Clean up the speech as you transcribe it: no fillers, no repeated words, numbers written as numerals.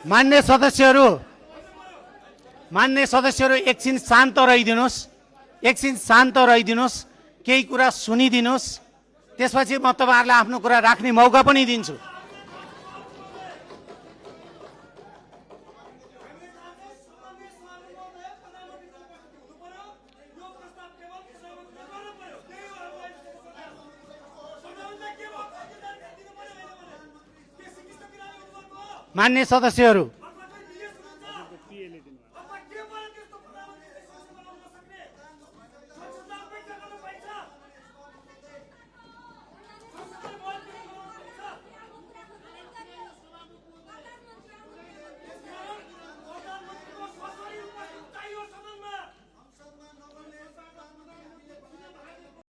मान्य सदस्यहरू एकछिन शान्त रहिदिनुहोस्, केही कुरा सुनिदिनुहोस्, त्यसपछि म तपाईहरुलाई आफ्नो कुरा राख्ने मौका पनि दिन्छु। मान्य सदस्यहरू